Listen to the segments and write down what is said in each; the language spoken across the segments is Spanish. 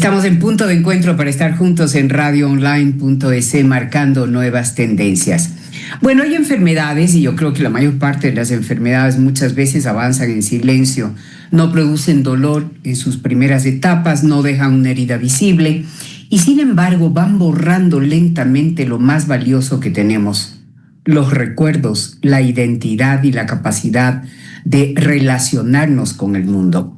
Estamos en punto de encuentro para estar juntos en radioonline.es marcando nuevas tendencias. Bueno, hay enfermedades y yo creo que la mayor parte de las enfermedades muchas veces avanzan en silencio, no producen dolor en sus primeras etapas, no dejan una herida visible y sin embargo van borrando lentamente lo más valioso que tenemos: los recuerdos, la identidad y la capacidad de relacionarnos con el mundo.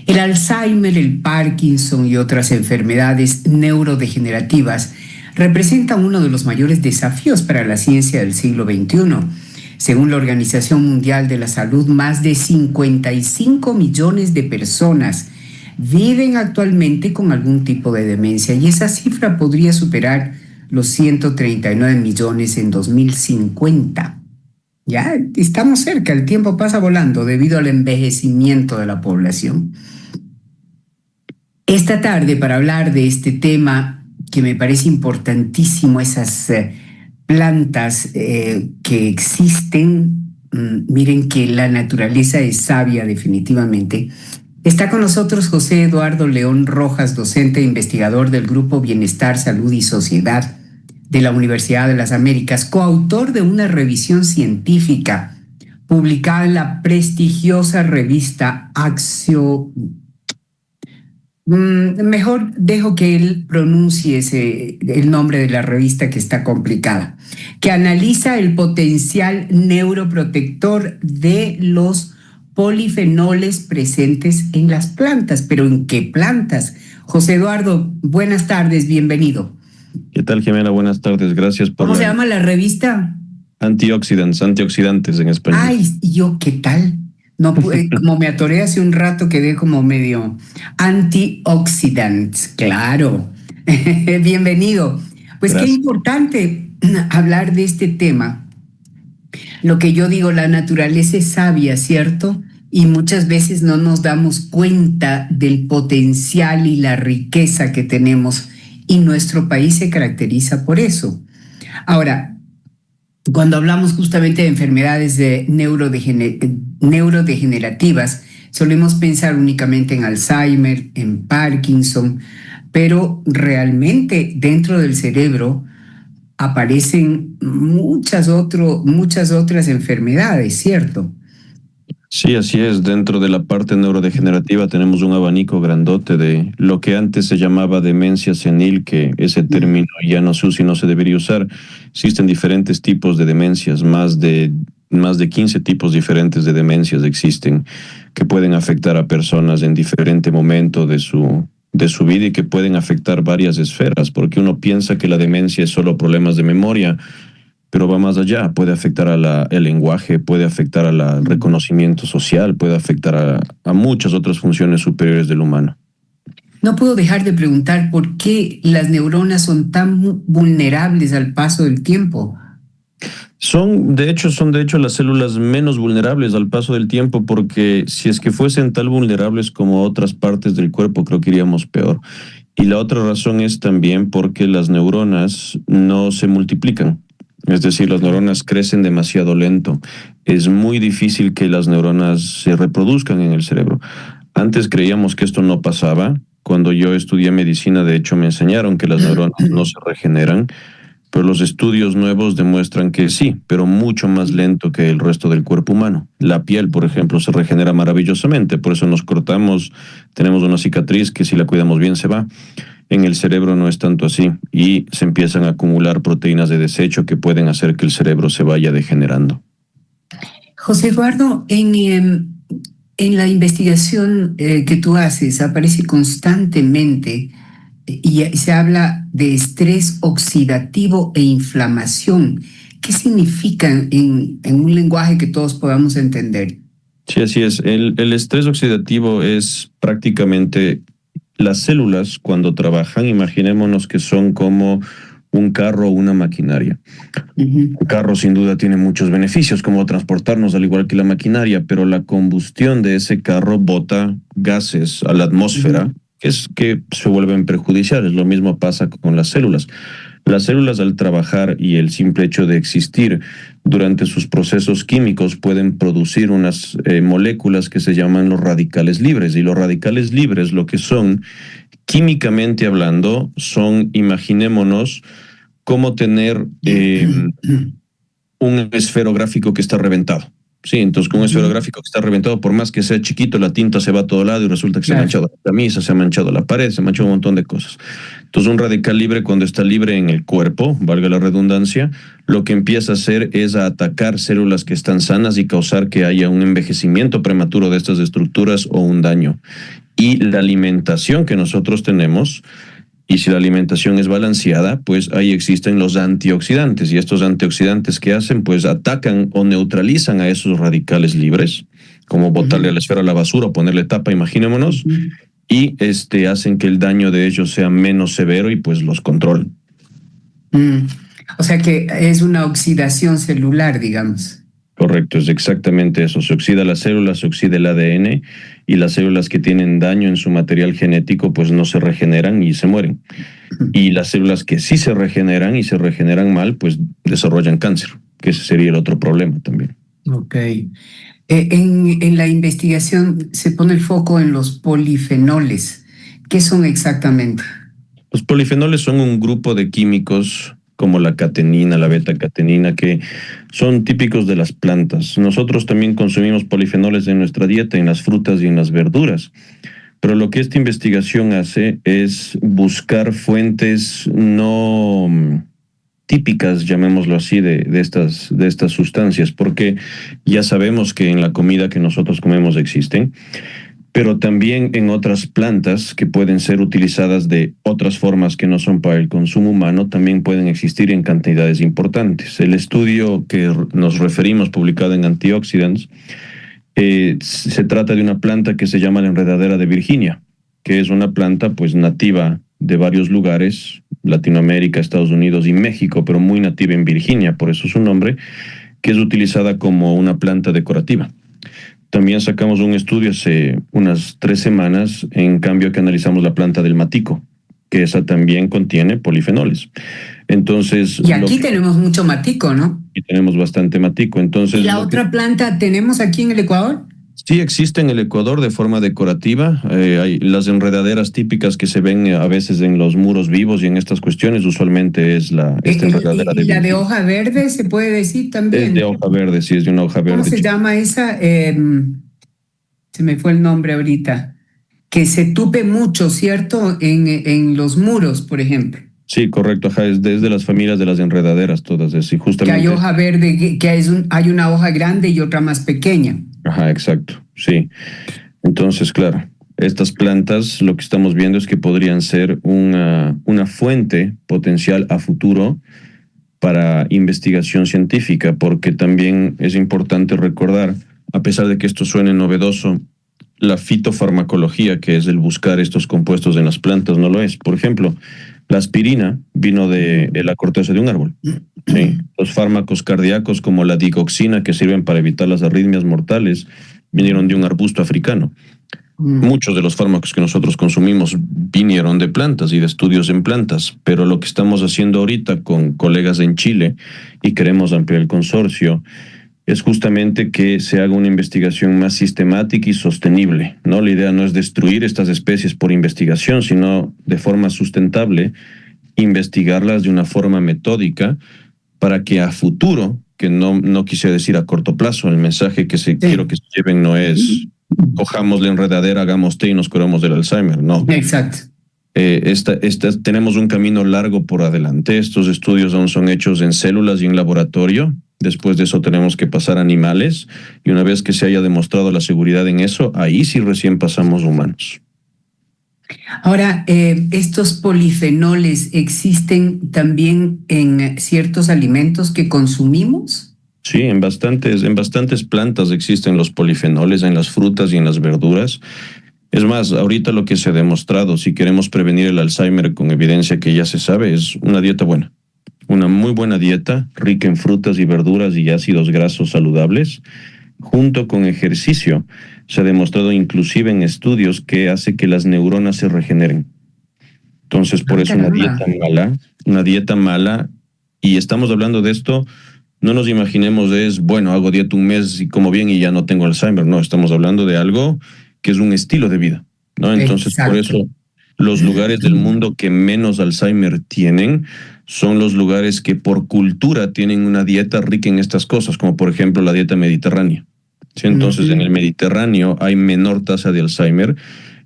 El Alzheimer, el Parkinson y otras enfermedades neurodegenerativas representan uno de los mayores desafíos para la ciencia del siglo XXI. Según la Organización Mundial de la Salud, más de 55 millones de personas viven actualmente con algún tipo de demencia y esa cifra podría superar los 139 millones en 2050. Ya estamos cerca, el tiempo pasa volando debido al envejecimiento de la población. Esta tarde, para hablar de este tema que me parece importantísimo, esas plantas que existen, miren que la naturaleza es sabia definitivamente. Está con nosotros José Eduardo León Rojas, docente e investigador del Grupo Bienestar, Salud y Sociedad de la Universidad de las Américas, coautor de una revisión científica publicada en la prestigiosa revista Axio. Mejor dejo que él pronuncie el nombre de la revista, que está complicada, que analiza el potencial neuroprotector de los polifenoles presentes en las plantas. ¿Pero en qué plantas? José Eduardo, buenas tardes, bienvenido. ¿Qué tal, Jimena? Buenas tardes, gracias por... ¿Cómo se llama la revista? Antioxidantes en español. Ay, ¿y yo qué tal? No pude, como me atoré hace un rato, quedé como medio antioxidants, claro. Bienvenido. Pues gracias. Qué importante hablar de este tema. Lo que yo digo, la naturaleza es sabia, ¿cierto? Y muchas veces no nos damos cuenta del potencial y la riqueza que tenemos, y nuestro país se caracteriza por eso. Ahora, cuando hablamos justamente de enfermedades neurodegenerativas, solemos pensar únicamente en Alzheimer, en Parkinson, pero realmente dentro del cerebro aparecen muchas otras enfermedades, ¿cierto? Sí, así es. Dentro de la parte neurodegenerativa tenemos un abanico grandote de lo que antes se llamaba demencia senil, que ese término ya no se usa y no se debería usar. Existen diferentes tipos de demencias, más de 15 tipos diferentes de demencias existen, que pueden afectar a personas en diferente momento de su vida y que pueden afectar varias esferas, porque uno piensa que la demencia es solo problemas de memoria, pero va más allá. Puede afectar el lenguaje, puede afectar al reconocimiento social, puede afectar a muchas otras funciones superiores del humano. No puedo dejar de preguntar por qué las neuronas son tan vulnerables al paso del tiempo. Son de hecho las células menos vulnerables al paso del tiempo, porque si es que fuesen tan vulnerables como otras partes del cuerpo, creo que iríamos peor. Y la otra razón es también porque las neuronas no se multiplican. Es decir, las neuronas crecen demasiado lento. Es muy difícil que las neuronas se reproduzcan en el cerebro. Antes creíamos que esto no pasaba. Cuando yo estudié medicina, de hecho, me enseñaron que las neuronas no se regeneran, pero los estudios nuevos demuestran que sí, pero mucho más lento que el resto del cuerpo humano. La piel, por ejemplo, se regenera maravillosamente, por eso nos cortamos, tenemos una cicatriz que si la cuidamos bien se va. En el cerebro no es tanto así y se empiezan a acumular proteínas de desecho que pueden hacer que el cerebro se vaya degenerando. José Eduardo, en la investigación que tú haces aparece constantemente y se habla de estrés oxidativo e inflamación. ¿Qué significan en un lenguaje que todos podamos entender? Sí, así es. El estrés oxidativo es prácticamente las células cuando trabajan. Imaginémonos que son como un carro o una maquinaria. Un carro sin duda tiene muchos beneficios, como transportarnos al igual que la maquinaria, pero la combustión de ese carro bota gases a la atmósfera que se vuelven perjudiciales. Lo mismo pasa con las células. Las células, al trabajar y el simple hecho de existir durante sus procesos químicos, pueden producir unas moléculas que se llaman los radicales libres. Y los radicales libres, lo que son, químicamente hablando, son, imaginémonos, como tener un esferográfico que está reventado. Sí, entonces con un esferográfico que está reventado, por más que sea chiquito, la tinta se va a todo lado y resulta que se ha manchado la camisa, se ha manchado la pared, se ha manchado un montón de cosas. Entonces un radical libre, cuando está libre en el cuerpo, valga la redundancia, lo que empieza a hacer es a atacar células que están sanas y causar que haya un envejecimiento prematuro de estas estructuras o un daño. Y la alimentación que nosotros tenemos, y si la alimentación es balanceada, pues ahí existen los antioxidantes. Y estos antioxidantes, ¿qué hacen? Pues atacan o neutralizan a esos radicales libres, como botarle a la esfera a la basura o ponerle tapa, imaginémonos, y hacen que el daño de ellos sea menos severo y pues los controlen. O sea que es una oxidación celular, digamos. Correcto, es exactamente eso. Se oxida la célula, se oxida el ADN, y las células que tienen daño en su material genético pues no se regeneran y se mueren. Y las células que sí se regeneran y se regeneran mal pues desarrollan cáncer, que ese sería el otro problema también. Ok. En la investigación se pone el foco en los polifenoles. ¿Qué son exactamente? Los polifenoles son un grupo de químicos como la catenina, la beta-catenina, que son típicos de las plantas. Nosotros también consumimos polifenoles en nuestra dieta, en las frutas y en las verduras. Pero lo que esta investigación hace es buscar fuentes no típicas, llamémoslo así, de estas sustancias, porque ya sabemos que en la comida que nosotros comemos existen, pero también en otras plantas que pueden ser utilizadas de otras formas que no son para el consumo humano, también pueden existir en cantidades importantes. El estudio que nos referimos, publicado en Antioxidants, se trata de una planta que se llama la enredadera de Virginia, que es una planta pues nativa de varios lugares, Latinoamérica, Estados Unidos y México, pero muy nativa en Virginia, por eso su nombre, que es utilizada como una planta decorativa. También sacamos un estudio hace unas 3 semanas, en cambio, que analizamos la planta del matico, que esa también contiene polifenoles. Entonces, y aquí tenemos mucho matico, ¿no? Y tenemos bastante matico. Entonces, ¿y la otra planta tenemos aquí en el Ecuador? Sí, existe en el Ecuador de forma decorativa. Hay las enredaderas típicas que se ven a veces en los muros vivos y en estas cuestiones, usualmente es esta enredadera de la de hoja verde, se puede decir también. Es de hoja verde, sí, es de una hoja verde. ¿Cómo se llama esa? Se me fue el nombre ahorita. Que se tupe mucho, ¿cierto? En los muros, por ejemplo. Sí, correcto, ajá, es de las familias de las enredaderas todas, es justamente. Que hay hoja verde, hay una hoja grande y otra más pequeña. Ajá, exacto, sí. Entonces, claro, estas plantas lo que estamos viendo es que podrían ser una fuente potencial a futuro para investigación científica, porque también es importante recordar, a pesar de que esto suene novedoso, la fitofarmacología, que es el buscar estos compuestos en las plantas, no lo es. Por ejemplo, la aspirina vino de la corteza de un árbol. ¿Sí? Los fármacos cardíacos como la digoxina, que sirven para evitar las arritmias mortales, vinieron de un arbusto africano. Muchos de los fármacos que nosotros consumimos vinieron de plantas y de estudios en plantas, pero lo que estamos haciendo ahorita con colegas en Chile, y queremos ampliar el consorcio, es justamente que se haga una investigación más sistemática y sostenible, ¿no? La idea no es destruir estas especies por investigación, sino de forma sustentable, investigarlas de una forma metódica para que a futuro, que no quise decir a corto plazo, el mensaje que quiero que se lleven no es cojamos la enredadera, hagamos té y nos curamos del Alzheimer, no. Exacto. Tenemos un camino largo por adelante. Estos estudios aún son hechos en células y en laboratorio. Después de eso tenemos que pasar a animales, y una vez que se haya demostrado la seguridad en eso, ahí sí recién pasamos a humanos. Ahora, ¿estos polifenoles existen también en ciertos alimentos que consumimos? Sí, en bastantes plantas existen los polifenoles, en las frutas y en las verduras. Es más, ahorita lo que se ha demostrado, si queremos prevenir el Alzheimer con evidencia que ya se sabe, es una dieta buena. Una muy buena dieta, rica en frutas y verduras y ácidos grasos saludables, junto con ejercicio. Se ha demostrado inclusive en estudios que hace que las neuronas se regeneren. Entonces, por eso una dieta mala, y estamos hablando de esto, no nos imaginemos bueno, hago dieta un mes y como bien y ya no tengo Alzheimer. No, estamos hablando de algo que es un estilo de vida, ¿no? Entonces, por eso, los lugares del mundo que menos Alzheimer tienen son los lugares que por cultura tienen una dieta rica en estas cosas, como por ejemplo la dieta mediterránea. ¿Sí? Entonces, en el Mediterráneo hay menor tasa de Alzheimer,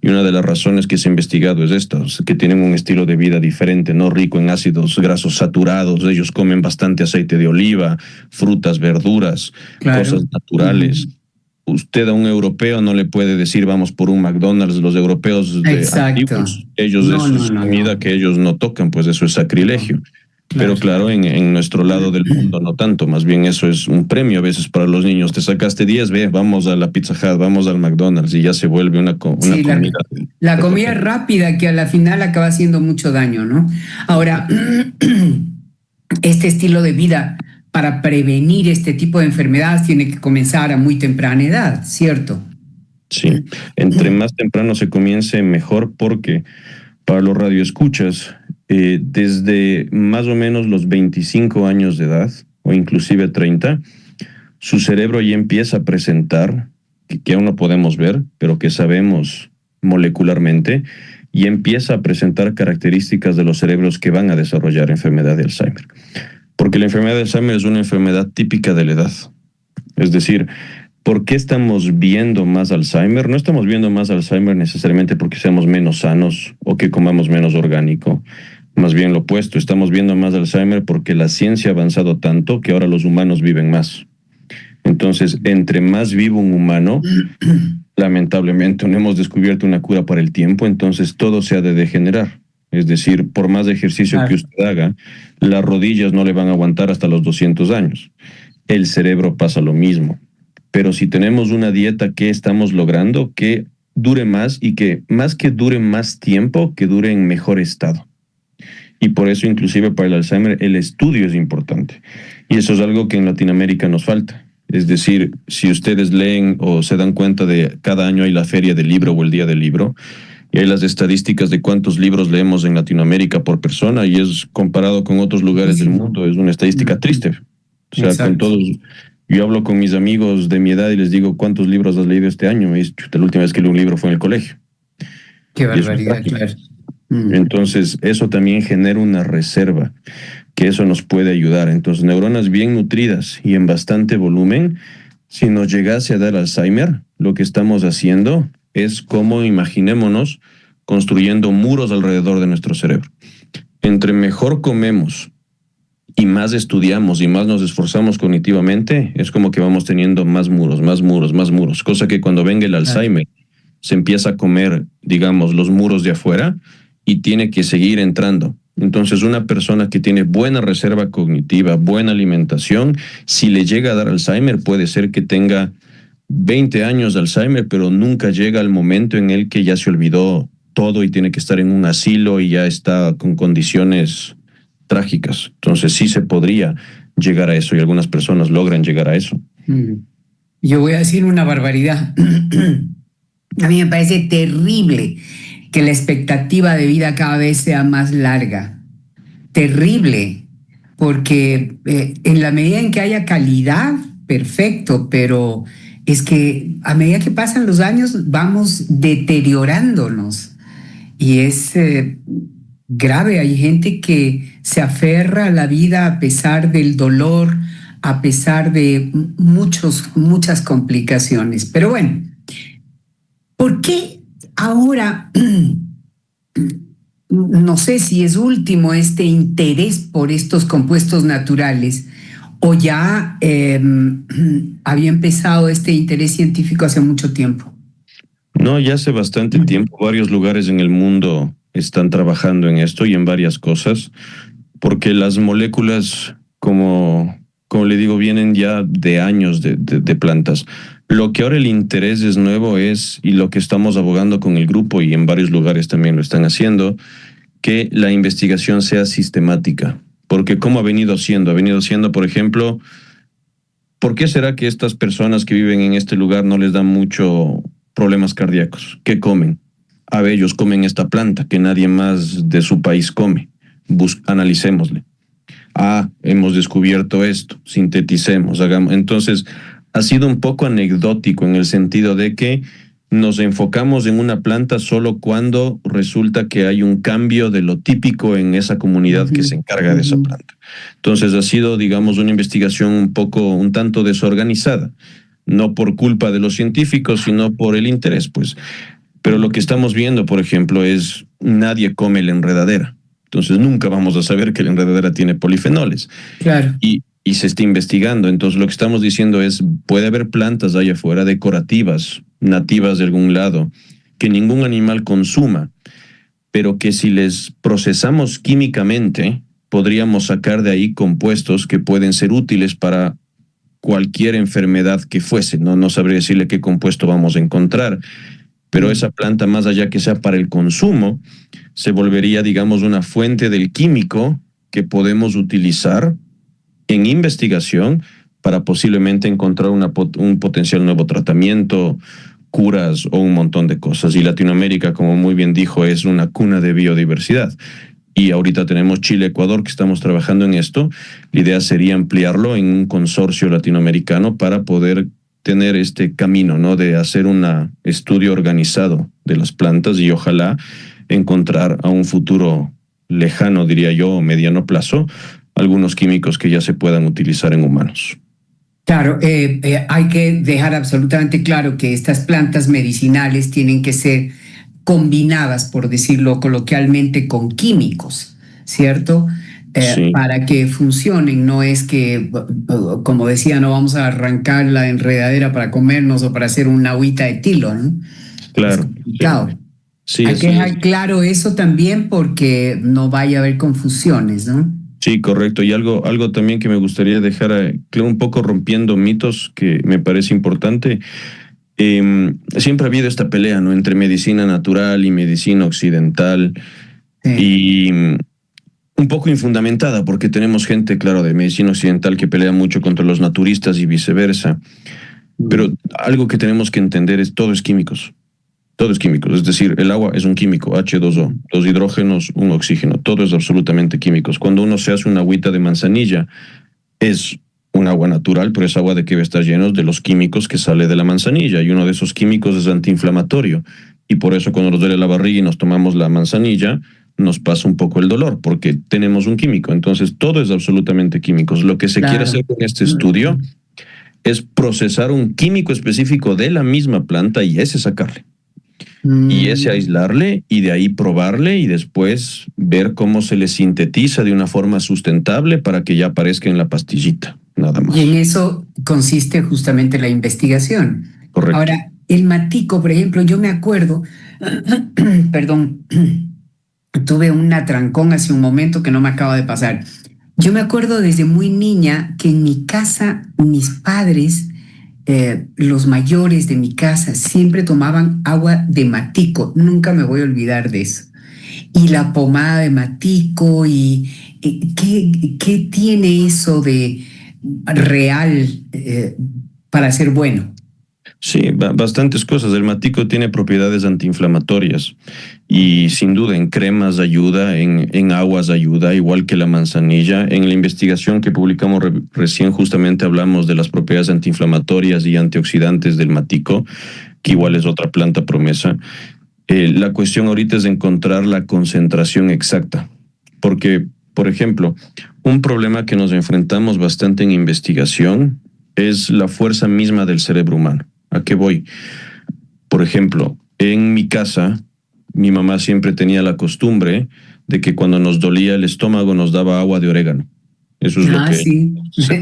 y una de las razones que se ha investigado es esta, que tienen un estilo de vida diferente, no rico en ácidos grasos saturados. Ellos comen bastante aceite de oliva, frutas, verduras, cosas naturales. Usted a un europeo no le puede decir vamos por un McDonald's. Los europeos antiguos, ellos es comida que ellos no tocan, pues eso es sacrilegio. Pero claro, en nuestro lado del mundo no tanto, más bien eso es un premio a veces para los niños. Te sacaste 10, vamos a la Pizza Hut, vamos al McDonald's, y ya se vuelve una comida. La comida rápida que a la final acaba haciendo mucho daño, ¿no? Ahora, este estilo de vida para prevenir este tipo de enfermedades tiene que comenzar a muy temprana edad, ¿cierto? Sí, entre más temprano se comience mejor, porque para los radioescuchas, desde más o menos los 25 años de edad, o inclusive 30, su cerebro ya empieza a presentar, que aún no podemos ver, pero que sabemos molecularmente, y empieza a presentar características de los cerebros que van a desarrollar enfermedad de Alzheimer. Porque la enfermedad de Alzheimer es una enfermedad típica de la edad. Es decir, ¿por qué estamos viendo más Alzheimer? No estamos viendo más Alzheimer necesariamente porque seamos menos sanos o que comamos menos orgánico. Más bien lo opuesto, estamos viendo más Alzheimer porque la ciencia ha avanzado tanto que ahora los humanos viven más. Entonces, entre más vive un humano, lamentablemente no hemos descubierto una cura para el tiempo, entonces todo se ha de degenerar. Es decir, por más ejercicio que usted haga, las rodillas no le van a aguantar hasta los 200 años. El cerebro pasa lo mismo. Pero si tenemos una dieta que estamos logrando, que dure más, y que más que dure más tiempo, que dure en mejor estado. Y por eso, inclusive para el Alzheimer, el estudio es importante. Y eso es algo que en Latinoamérica nos falta. Es decir, si ustedes leen o se dan cuenta de cada año hay la feria del libro o el día del libro, y hay las estadísticas de cuántos libros leemos en Latinoamérica por persona, y es comparado con otros lugares del mundo, es una estadística triste. O sea, con todos... Yo hablo con mis amigos de mi edad y les digo, ¿cuántos libros has leído este año? Y la última vez que leí un libro fue en el colegio. Qué barbaridad, claro. Entonces, eso también genera una reserva, que eso nos puede ayudar. Entonces, neuronas bien nutridas y en bastante volumen, si nos llegase a dar Alzheimer, lo que estamos haciendo es como, imaginémonos, construyendo muros alrededor de nuestro cerebro. Entre mejor comemos y más estudiamos y más nos esforzamos cognitivamente, es como que vamos teniendo más muros, más muros, más muros. Cosa que cuando venga el Alzheimer, se empieza a comer, digamos, los muros de afuera y tiene que seguir entrando. Entonces, una persona que tiene buena reserva cognitiva, buena alimentación, si le llega a dar Alzheimer, puede ser que tenga 20 años de Alzheimer, pero nunca llega al momento en el que ya se olvidó todo y tiene que estar en un asilo y ya está con condiciones trágicas. Entonces sí se podría llegar a eso, y algunas personas logran llegar a eso. Yo voy a decir una barbaridad. A mí me parece terrible que la expectativa de vida cada vez sea más larga. Terrible, porque en la medida en que haya calidad, perfecto, pero es que a medida que pasan los años vamos deteriorándonos, y es grave. Hay gente que se aferra a la vida a pesar del dolor, a pesar de muchas complicaciones. Pero bueno, ¿por qué ahora, no sé si es último este interés por estos compuestos naturales, o ya había empezado este interés científico hace mucho tiempo? No, ya hace bastante tiempo. Varios lugares en el mundo están trabajando en esto y en varias cosas, porque las moléculas, como le digo, vienen ya de años de plantas. Lo que ahora el interés es nuevo es, y lo que estamos abogando con el grupo, y en varios lugares también lo están haciendo, que la investigación sea sistemática. Porque ¿cómo ha venido siendo? Ha venido siendo, por ejemplo, ¿por qué será que estas personas que viven en este lugar no les dan mucho problemas cardíacos? ¿Qué comen? A ver, ellos comen esta planta que nadie más de su país come. Analicémosle. Hemos descubierto esto, sinteticemos, hagamos. Entonces, ha sido un poco anecdótico en el sentido de que nos enfocamos en una planta solo cuando resulta que hay un cambio de lo típico en esa comunidad que se encarga de esa planta. Entonces, ha sido, digamos, una investigación un tanto desorganizada, no por culpa de los científicos, sino por el interés, pues. Pero lo que estamos viendo, por ejemplo, es nadie come la enredadera. Entonces nunca vamos a saber que la enredadera tiene polifenoles. Claro. Y se está investigando. Entonces lo que estamos diciendo es, puede haber plantas allá afuera decorativas, nativas de algún lado, que ningún animal consuma, pero que si les procesamos químicamente, podríamos sacar de ahí compuestos que pueden ser útiles para cualquier enfermedad que fuese. No sabría decirle qué compuesto vamos a encontrar, pero esa planta, más allá que sea para el consumo, se volvería, digamos, una fuente del químico que podemos utilizar en investigación para posiblemente encontrar un potencial nuevo tratamiento, curas o un montón de cosas. Y Latinoamérica, como muy bien dijo, es una cuna de biodiversidad. Y ahorita tenemos Chile, Ecuador, que estamos trabajando en esto. La idea sería ampliarlo en un consorcio latinoamericano para poder tener este camino, ¿no? De hacer un estudio organizado de las plantas y ojalá encontrar a un futuro lejano, diría yo, o mediano plazo, algunos químicos que ya se puedan utilizar en humanos. Claro, hay que dejar absolutamente claro que estas plantas medicinales tienen que ser combinadas, por decirlo coloquialmente, con químicos, ¿cierto? Sí. Para que funcionen. No es que, como decía, no vamos a arrancar la enredadera para comernos o para hacer una agüita de tilo, ¿no? Claro. Sí, hay que dejar claro eso también porque no vaya a haber confusiones, ¿no? Sí, correcto. Y algo también que me gustaría dejar claro, un poco rompiendo mitos, que me parece importante. Siempre ha habido esta pelea, ¿no?, entre medicina natural y medicina occidental. Sí. Y un poco infundamentada, porque tenemos gente, claro, de medicina occidental que pelea mucho contra los naturistas y viceversa. Pero algo que tenemos que entender es todo es químicos. Todo es químico, es decir, el agua es un químico, H2O, los hidrógenos, un oxígeno, todo es absolutamente químicos. Cuando uno se hace una agüita de manzanilla, es un agua natural, pero esa agua de que va a estar lleno de los químicos que sale de la manzanilla, y uno de esos químicos es antiinflamatorio, y por eso cuando nos duele la barriga y nos tomamos la manzanilla, nos pasa un poco el dolor, porque tenemos un químico. Entonces, todo es absolutamente químicos. Lo que se quiere hacer con este estudio es procesar un químico específico de la misma planta y ese sacarle. Y ese aislarle y de ahí probarle y después ver cómo se le sintetiza de una forma sustentable para que ya aparezca en la pastillita, nada más. Y en eso consiste justamente la investigación. Correcto. Ahora, el matico, por ejemplo, yo me acuerdo, perdón, tuve un atrancón hace un momento que no me acaba de pasar. Yo me acuerdo desde muy niña que en mi casa mis padres, los mayores de mi casa, siempre tomaban agua de matico. Nunca me voy a olvidar de eso. Y la pomada de matico, y ¿qué tiene eso de real para ser bueno? Sí, bastantes cosas. El matico tiene propiedades antiinflamatorias y sin duda en cremas ayuda, en aguas ayuda, igual que la manzanilla. En la investigación que publicamos recién justamente hablamos de las propiedades antiinflamatorias y antioxidantes del matico, que igual es otra planta promesa. La cuestión ahorita es encontrar la concentración exacta, porque, por ejemplo, un problema que nos enfrentamos bastante en investigación es la fuerza misma del cerebro humano. ¿A qué voy? Por ejemplo, en mi casa, mi mamá siempre tenía la costumbre de que cuando nos dolía el estómago nos daba agua de orégano. Eso es lo que... Sí,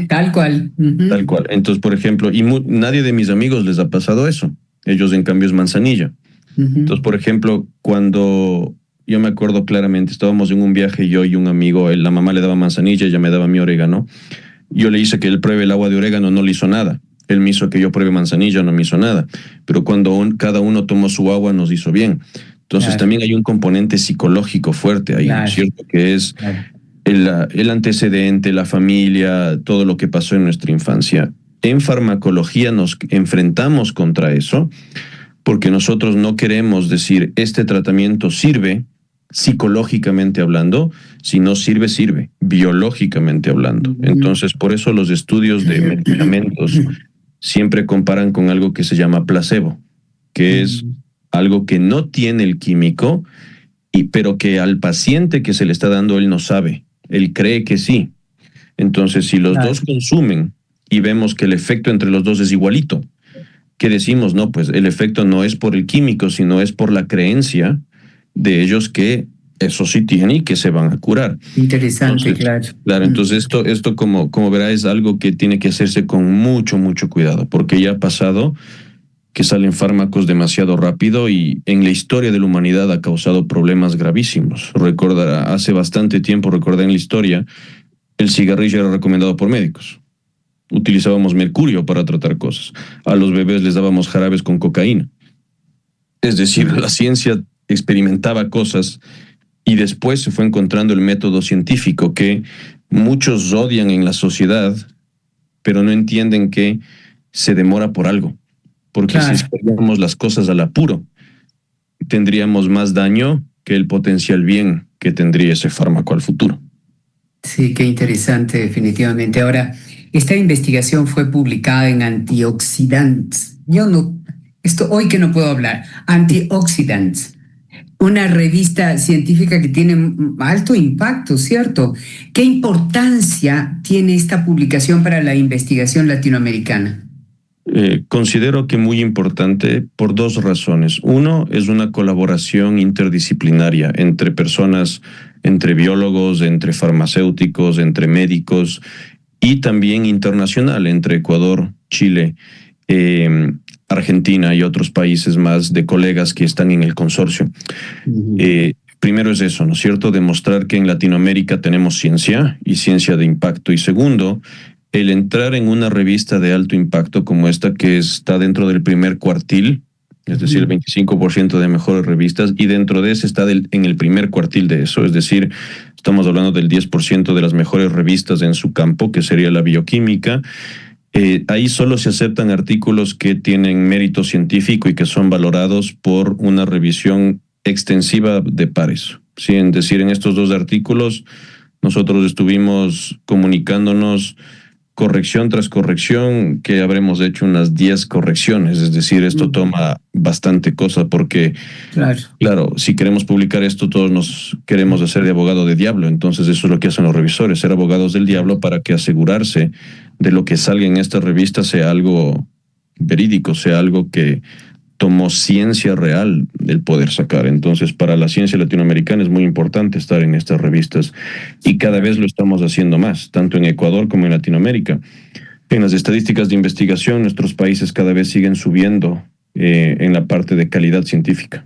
tal cual. Tal cual. Entonces, por ejemplo, y nadie de mis amigos les ha pasado eso. Ellos, en cambio, es manzanilla. Entonces, por ejemplo, cuando yo me acuerdo claramente, estábamos en un viaje yo y un amigo, la mamá le daba manzanilla, ella me daba mi orégano. Yo le hice que él pruebe el agua de orégano, no le hizo nada. Él me hizo que yo pruebe manzanilla, no me hizo nada. Pero cuando cada uno tomó su agua, nos hizo bien. Entonces también hay un componente psicológico fuerte ahí, ¿no es cierto? Que es el antecedente, la familia, todo lo que pasó en nuestra infancia. En farmacología nos enfrentamos contra eso porque nosotros no queremos decir este tratamiento sirve psicológicamente hablando, si no sirve, sirve, biológicamente hablando. Entonces, por eso los estudios de medicamentos siempre comparan con algo que se llama placebo, que es algo que no tiene el químico, pero que al paciente que se le está dando él no sabe, él cree que sí. Entonces, si los dos consumen y vemos que el efecto entre los dos es igualito, ¿qué decimos? No, pues el efecto no es por el químico, sino es por la creencia de ellos que eso sí tienen y que se van a curar. Interesante, entonces, claro. Claro, entonces esto como verá, es algo que tiene que hacerse con mucho, mucho cuidado, porque ya ha pasado que salen fármacos demasiado rápido y en la historia de la humanidad ha causado problemas gravísimos. Recordará, hace bastante tiempo, recordé en la historia, el cigarrillo era recomendado por médicos. Utilizábamos mercurio para tratar cosas. A los bebés les dábamos jarabes con cocaína. Es decir, la ciencia experimentaba cosas y después se fue encontrando el método científico que muchos odian en la sociedad, pero no entienden que se demora por algo. Porque si esperamos las cosas al apuro, tendríamos más daño que el potencial bien que tendría ese fármaco al futuro. Sí, qué interesante, definitivamente. Ahora, esta investigación fue publicada en Antioxidants. Hoy que no puedo hablar, Antioxidants, una revista científica que tiene alto impacto, ¿cierto? ¿Qué importancia tiene esta publicación para la investigación latinoamericana? Considero que muy importante por dos razones. Uno, es una colaboración interdisciplinaria entre personas, entre biólogos, entre farmacéuticos, entre médicos y también internacional entre Ecuador, Chile, Argentina y otros países más de colegas que están en el consorcio. Primero es eso, ¿no es cierto? Demostrar que en Latinoamérica tenemos ciencia y ciencia de impacto. Y segundo, el entrar en una revista de alto impacto como esta que está dentro del primer cuartil, es decir, el 25% de mejores revistas, y dentro de ese está en el primer cuartil de eso, es decir, estamos hablando del 10% de las mejores revistas en su campo, que sería la bioquímica. Ahí solo se aceptan artículos que tienen mérito científico y que son valorados por una revisión extensiva de pares. Sí, es decir, en estos dos artículos nosotros estuvimos comunicándonos corrección tras corrección, que habremos hecho unas 10 correcciones, es decir, esto toma bastante cosa porque, claro, si queremos publicar esto, todos nos queremos hacer de abogado de diablo, entonces eso es lo que hacen los revisores, ser abogados del diablo para que asegurarse de lo que salga en esta revista sea algo verídico, sea algo que tomó ciencia real del poder sacar. Entonces, para la ciencia latinoamericana es muy importante estar en estas revistas y cada vez lo estamos haciendo más, tanto en Ecuador como en Latinoamérica. En las estadísticas de investigación, nuestros países cada vez siguen subiendo en la parte de calidad científica.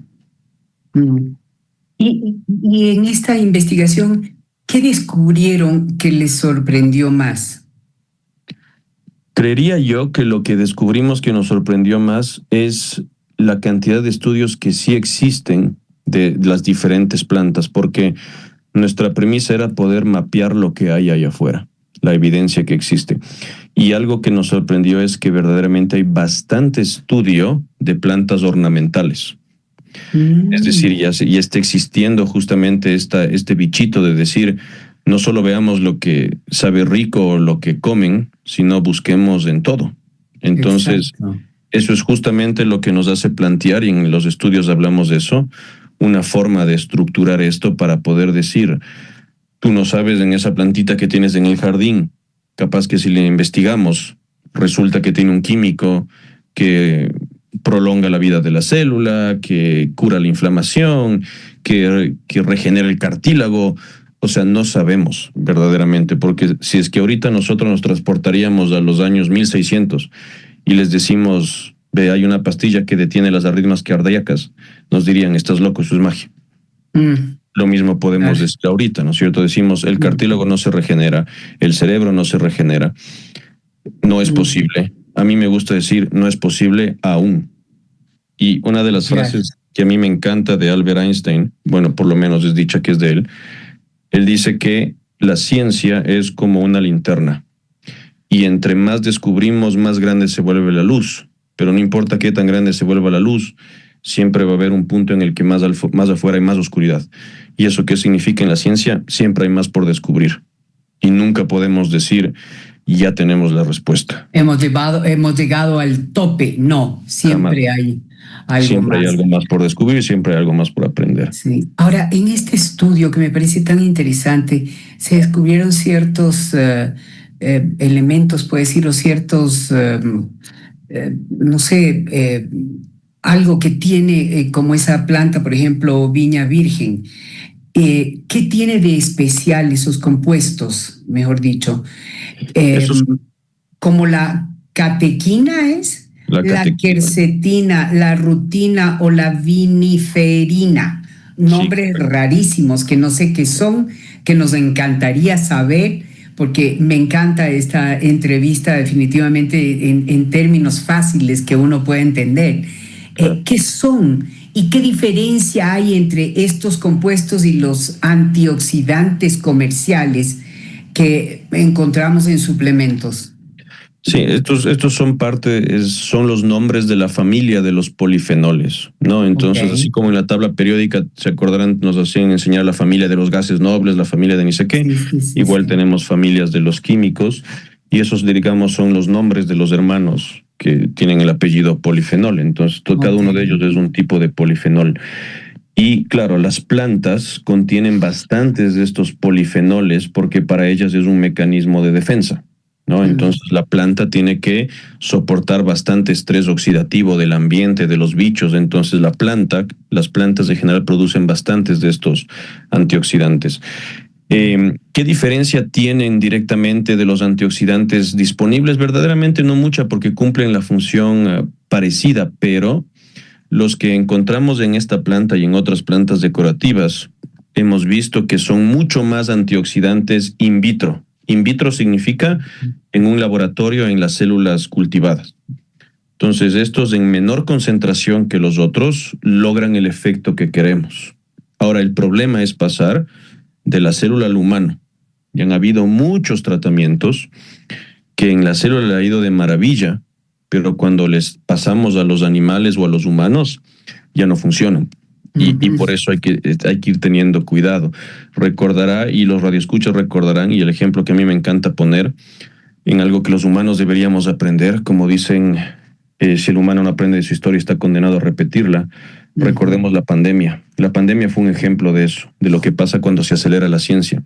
Y en esta investigación, ¿qué descubrieron que les sorprendió más? Creería yo que lo que descubrimos que nos sorprendió más es la cantidad de estudios que sí existen de las diferentes plantas, porque nuestra premisa era poder mapear lo que hay allá afuera, la evidencia que existe. Y algo que nos sorprendió es que verdaderamente hay bastante estudio de plantas ornamentales. Es decir, ya está existiendo justamente este bichito de decir, no solo veamos lo que sabe rico o lo que comen, sino busquemos en todo. Entonces, eso es justamente lo que nos hace plantear, y en los estudios hablamos de eso, una forma de estructurar esto para poder decir, tú no sabes en esa plantita que tienes en el jardín, capaz que si le investigamos, resulta que tiene un químico que prolonga la vida de la célula, que cura la inflamación, que regenera el cartílago. O sea, no sabemos verdaderamente, porque si es que ahorita nosotros nos transportaríamos a los años 1600 y les decimos, ve, hay una pastilla que detiene las arritmias cardíacas, nos dirían, estás loco, eso es magia. Lo mismo podemos decir ahorita, ¿no es cierto? Decimos, el cartílago no se regenera, el cerebro no se regenera, no es posible. A mí me gusta decir, no es posible aún. Y una de las frases que a mí me encanta de Albert Einstein, bueno, por lo menos es dicha que es de él dice que la ciencia es como una linterna y entre más descubrimos, más grande se vuelve la luz. pero no importa qué tan grande se vuelva la luz, siempre va a haber un punto en el que más afuera hay más oscuridad. ¿Y eso qué significa en la ciencia? Siempre hay más por descubrir. Y nunca podemos decir, ya tenemos la respuesta. Hemos llegado al tope. No, siempre hay algo siempre más. Hay algo más por descubrir, siempre hay algo más por aprender. Sí. Ahora, en este estudio que me parece tan interesante, se descubrieron ciertos elementos, puede decir, o ciertos, no sé, algo que tiene como esa planta, por ejemplo, viña virgen. ¿Qué tiene de especial esos compuestos, mejor dicho? Como la catequina es, la quercetina, la rutina o la viniferina. Nombres rarísimos que no sé qué son, que nos encantaría saber, porque me encanta esta entrevista definitivamente en términos fáciles que uno puede entender. ¿Qué son? ¿Y qué diferencia hay entre estos compuestos y los antioxidantes comerciales que encontramos en suplementos? Sí, estos son los nombres de la familia de los polifenoles, ¿no? Entonces, así como en la tabla periódica, se acordarán, nos hacían enseñar la familia de los gases nobles, la familia de ni sé qué, igual tenemos familias de los químicos, y esos, digamos, son los nombres de los hermanos que tienen el apellido polifenol. Entonces, cada uno de ellos es un tipo de polifenol. Y claro, las plantas contienen bastantes de estos polifenoles porque para ellas es un mecanismo de defensa, ¿no? Entonces, la planta tiene que soportar bastante estrés oxidativo del ambiente, de los bichos. Entonces, las plantas en general producen bastantes de estos antioxidantes. ¿Qué diferencia tienen directamente de los antioxidantes disponibles? Verdaderamente no mucha, porque cumplen la función parecida, pero los que encontramos en esta planta y en otras plantas decorativas, hemos visto que son mucho más antioxidantes in vitro. In vitro significa en un laboratorio, en las células cultivadas. Entonces, estos en menor concentración que los otros logran el efecto que queremos. Ahora, el problema es pasar de la célula al humano. Y han habido muchos tratamientos que en la célula le ha ido de maravilla, pero cuando les pasamos a los animales o a los humanos, ya no funcionan. Y por eso hay que ir teniendo cuidado. Recordará, y los radioescuchas recordarán, y el ejemplo que a mí me encanta poner, en algo que los humanos deberíamos aprender, como dicen, si el humano no aprende de su historia, está condenado a repetirla. Recordemos la pandemia. La pandemia fue un ejemplo de eso, de lo que pasa cuando se acelera la ciencia.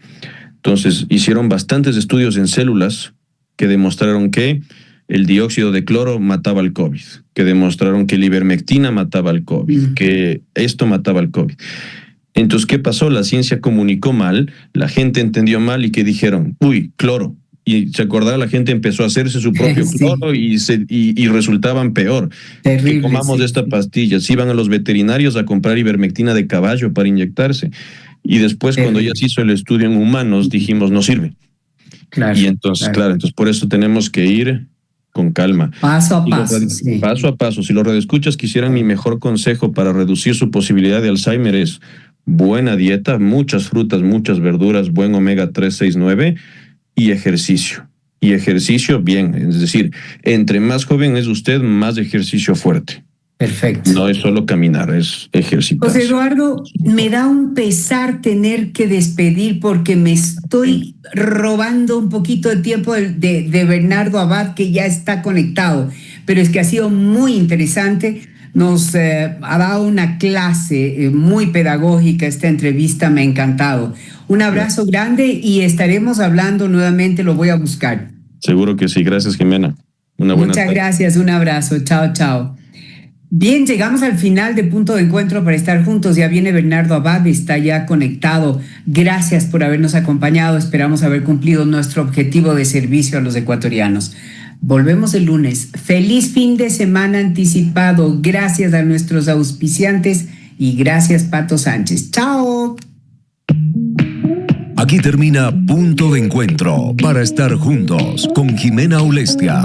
Entonces, hicieron bastantes estudios en células que demostraron que el dióxido de cloro mataba el COVID, que demostraron que la ivermectina mataba el COVID, que esto mataba el COVID. Entonces, ¿qué pasó? La ciencia comunicó mal, la gente entendió mal y que dijeron, uy, cloro. Y se acordaba, la gente empezó a hacerse su propio cloro y resultaban peor. Terrible, que comamos esta pastilla. Se iban a los veterinarios a comprar ivermectina de caballo para inyectarse. Y después, cuando ya se hizo el estudio en humanos, dijimos, no sirve. Claro, y entonces, entonces por eso tenemos que ir con calma. Paso a paso. Paso a paso. Si los radioescuchas quisieran mi mejor consejo para reducir su posibilidad de Alzheimer es buena dieta, muchas frutas, muchas verduras, buen omega 3, 6, 9 y ejercicio. Y ejercicio bien, es decir, entre más joven es usted, más ejercicio fuerte. Perfecto. No es solo caminar, es ejercitar. José Eduardo, me da un pesar tener que despedir porque me estoy robando un poquito de tiempo de Bernardo Abad, que ya está conectado, pero es que ha sido muy interesante. Nos ha dado una clase muy pedagógica esta entrevista, me ha encantado. Un abrazo grande y estaremos hablando nuevamente, lo voy a buscar. Seguro que sí, gracias Jimena. Muchas gracias, un abrazo, chao, chao. Bien, llegamos al final de Punto de Encuentro para estar juntos. Ya viene Bernardo Abad, está ya conectado. Gracias por habernos acompañado. Esperamos haber cumplido nuestro objetivo de servicio a los ecuatorianos. Volvemos el lunes. Feliz fin de semana anticipado. Gracias a nuestros auspiciantes y gracias Pato Sánchez. ¡Chao! Aquí termina Punto de Encuentro para estar juntos con Jimena Ulestia.